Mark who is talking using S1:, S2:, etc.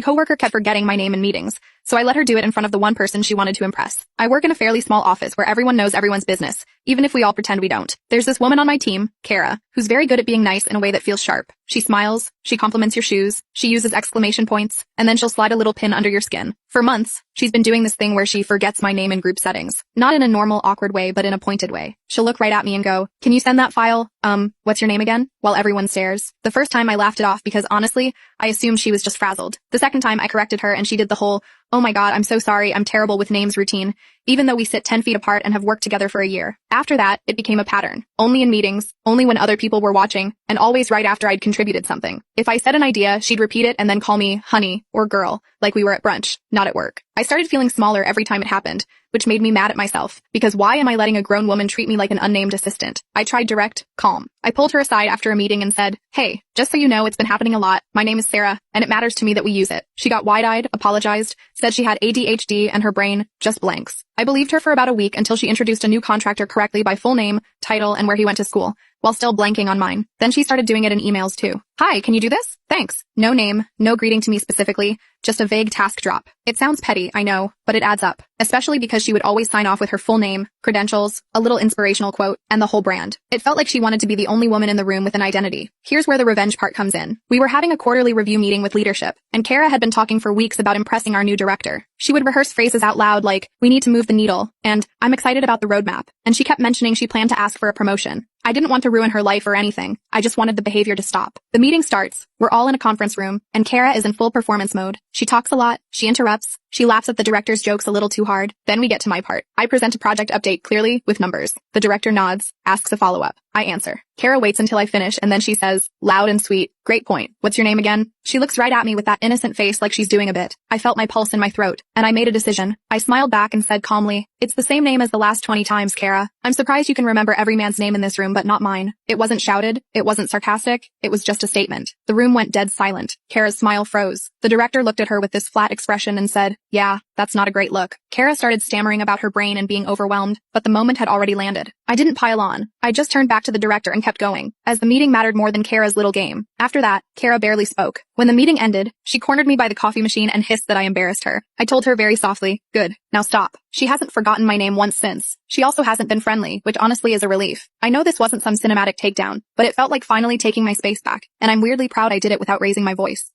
S1: My coworker kept forgetting my name in meetings, so I let her do it in front of the one person she wanted to impress. I work in a fairly small office where everyone knows everyone's business, even if we all pretend we don't. There's this woman on my team, Kara, who's very good at being nice in a way that feels sharp. She smiles, she compliments your shoes, she uses exclamation points, and then she'll slide a little pin under your skin. For months, she's been doing this thing where she forgets my name in group settings. Not in a normal, awkward way, but in a pointed way. She'll look right at me and go, "Can you send that file? What's your name again?" While everyone stares. The first time I laughed it off because honestly, I assumed she was just frazzled. The second time I corrected her and she did the whole, "Oh my god, I'm so sorry, I'm terrible with names" routine, even though we sit 10 feet apart and have worked together for a year. After that, it became a pattern. Only in meetings, only when other people were watching, and always right after I'd contributed something. If I said an idea, she'd repeat it and then call me honey or girl, like we were at brunch, not at work. I started feeling smaller every time it happened, which made me mad at myself, because why am I letting a grown woman treat me like an unnamed assistant? I tried direct, calm. I pulled her aside after a meeting and said, "Hey, just so you know, it's been happening a lot. My name is Sarah, and it matters to me that we use it." She got wide-eyed, apologized, said she had ADHD and her brain just blanks. I believed her for about a week until she introduced a new contractor correctly by full name, title, and where he went to school, while still blanking on mine. Then she started doing it in emails too. "Hi, can you do this? Thanks." No name, no greeting to me specifically, just a vague task drop. It sounds petty, I know, but it adds up, especially because she would always sign off with her full name, credentials, a little inspirational quote, and the whole brand. It felt like she wanted to be the only woman in the room with an identity. Here's where the revenge part comes in. We were having a quarterly review meeting with leadership, and Kara had been talking for weeks about impressing our new director. She would rehearse phrases out loud like, "We need to move the needle," and "I'm excited about the roadmap," and she kept mentioning she planned to ask for a promotion. I didn't want to ruin her life or anything. I just wanted the behavior to stop. The meeting starts. We're all in a conference room, and Kara is in full performance mode. She talks a lot, she interrupts, she laughs at the director's jokes a little too hard. Then we get to my part. I present a project update clearly, with numbers. The director nods, asks a follow-up. I answer. Kara waits until I finish, and then she says, loud and sweet, "Great point. What's your name again?" She looks right at me with that innocent face like she's doing a bit. I felt my pulse in my throat, and I made a decision. I smiled back and said calmly, "It's the same name as the last 20 times, Kara. I'm surprised you can remember every man's name in this room but not mine." It wasn't shouted, it wasn't sarcastic, it was just a statement. The room went dead silent. Kara's smile froze. The director looked at her with this flat expression and said, "Yeah, that's not a great look." Kara started stammering about her brain and being overwhelmed, but the moment had already landed. I didn't pile on. I just turned back to the director and kept going, as the meeting mattered more than Kara's little game. After that, Kara barely spoke. When the meeting ended, she cornered me by the coffee machine and hissed that I embarrassed her. I told her very softly, "Good, now stop." She hasn't forgotten my name once since. She also hasn't been friendly, which honestly is a relief. I know this wasn't some cinematic takedown, but it felt like finally taking my space back, and I'm weirdly proud I did it without raising my voice.